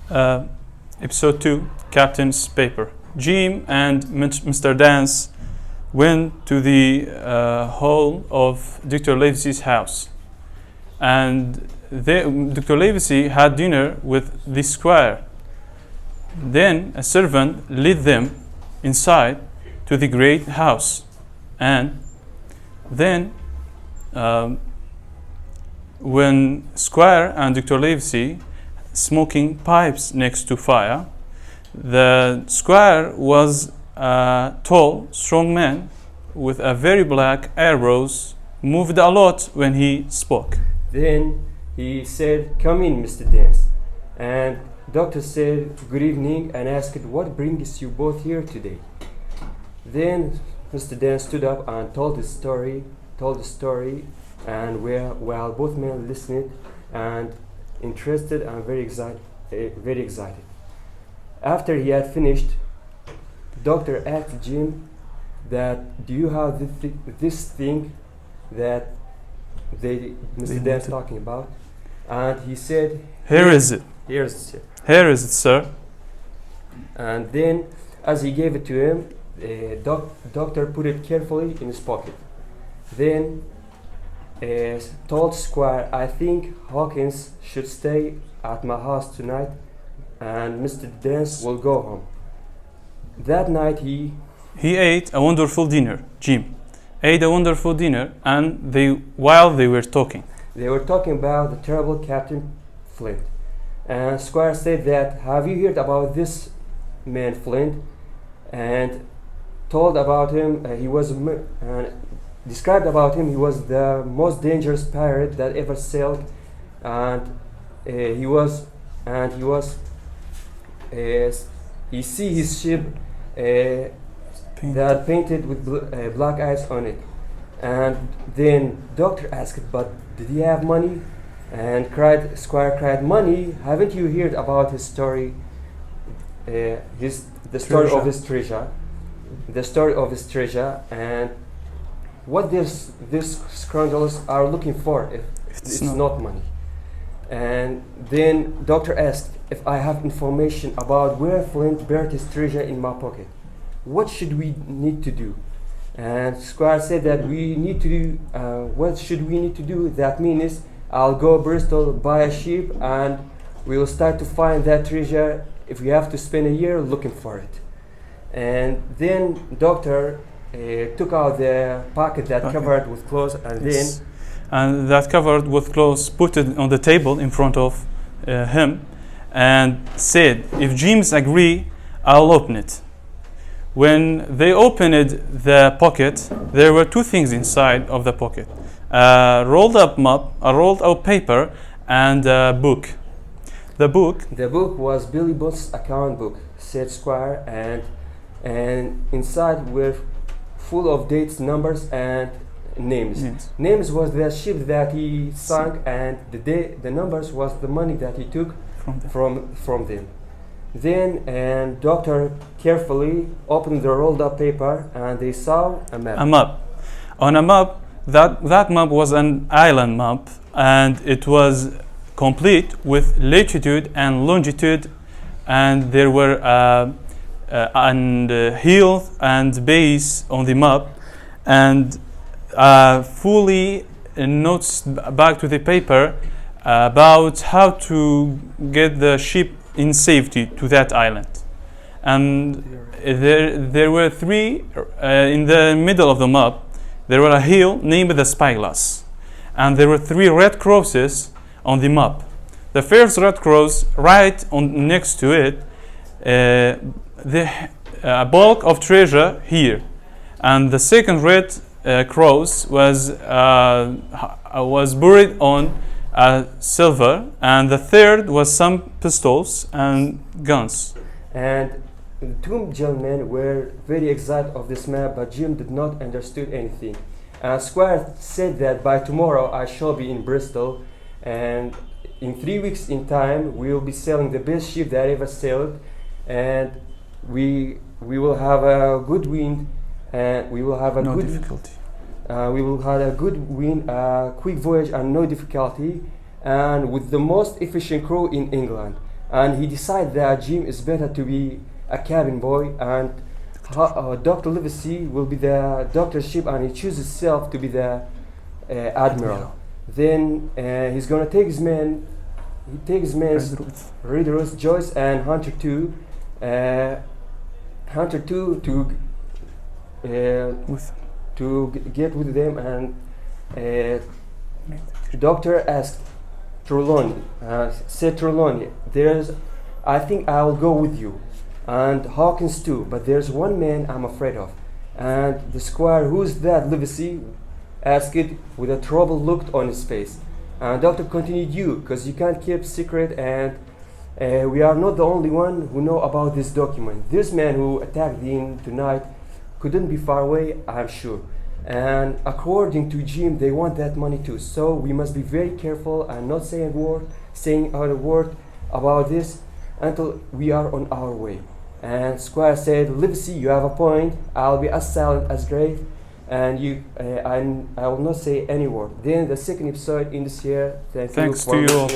Uh, Episode 2, Captain's Paper. Jim and Mr. Dance went to the hall of Dr. Livesey's house. And Dr. Livesey had dinner with the squire. Then a servant led them inside to the great house. And then when Squire and Dr. Livesey smoking pipes next to fire, the squire was a tall, strong man with a very black eyebrows, moved a lot when he spoke. Then he said, "Come in, Mr. Dance." And doctor said, "Good evening," and asked, "What brings you both here today?" Then Mr. Dance stood up and told the story, and while both men listened and interested and very excited. After he had finished, the doctor asked Jim that, "Do you have this thing that Mr. Dance talking about?" And he said, Here is it. Here is it. Here is it, sir. And then, as he gave it to him, the doctor put it carefully in his pocket. Then told Squire, "I think Hawkins should stay at my house tonight, and Mr. Dance will go home." That night he ate a wonderful dinner. Jim ate a wonderful dinner, and while they were talking about the terrible Captain Flint. And Squire said that, "Have you heard about this man Flint?" And told about him, described about him, he was the most dangerous pirate that ever sailed, and he see his ship that painted with black eyes on it. And then doctor asked, "But did he have money?" And Squire cried, "Money? Haven't you heard about his story? The story of his treasure. The story of his treasure, and what these scoundrels are looking for if it's not money." And then doctor asked, "If I have information about where Flint buried his treasure in my pocket, what should we need to do?" And Squire said that what should we need to do? That means I'll go Bristol, buy a ship, and we'll start to find that treasure if we have to spend a year looking for it. And then doctor took out the pocket that covered with clothes, and that covered with clothes, put it on the table in front of him, and said, "If James agree, I'll open it." When they opened the pocket, there were two things inside of the pocket: a rolled up map, a rolled up paper, and a book. The book was Billy Butt's account book, said Squire, and inside were full of dates, numbers, and names. Yes. Names was the ship that he sunk, and the numbers was the money that he took from them. Then and doctor carefully opened the rolled up paper, and they saw a map. On a map, that map was an island map, and it was complete with latitude and longitude, and there were hill and base on the map, and fully notes back to the paper about how to get the ship in safety to that island. And there were three in the middle of the map. There were a hill named the Spyglass, and there were three red crosses on the map. The first red cross, right on next to it, the bulk of treasure here, and the second red cross was buried on silver, and the third was some pistols and guns. And the two gentlemen were very excited of this map, but Jim did not understand anything. Squire said that by tomorrow I shall be in Bristol, and in 3 weeks in time we will be sailing the best ship that ever sailed, and we will have a good wind, and we will have a good wind, a quick voyage and no difficulty, and with the most efficient crew in England. and he decided that Jim is better to be a cabin boy, and Dr. Livesey will be the doctorship, and he chooses himself to be the admiral. Then he's gonna take his men. He takes his men, Red Rose, Joyce, and Hunter 2. Hunter 2 to get with them, and doctor asked Trelawney, said Trelawney, I think I'll go with you, and Hawkins too, but there's one man I'm afraid of. And the squire, who's that, Livesey, asked it with a troubled look on his face. And doctor continued, you, because you can't keep secret, and we are not the only one who know about this document. This man who attacked Dean tonight couldn't be far away, I'm sure. And according to Jim, they want that money too. So we must be very careful and not saying out a word about this until we are on our way. And Squire said, Livesey, you have a point. I'll be as silent as grave, and I will not say any word. Then the second episode in this year. Thanks to you all.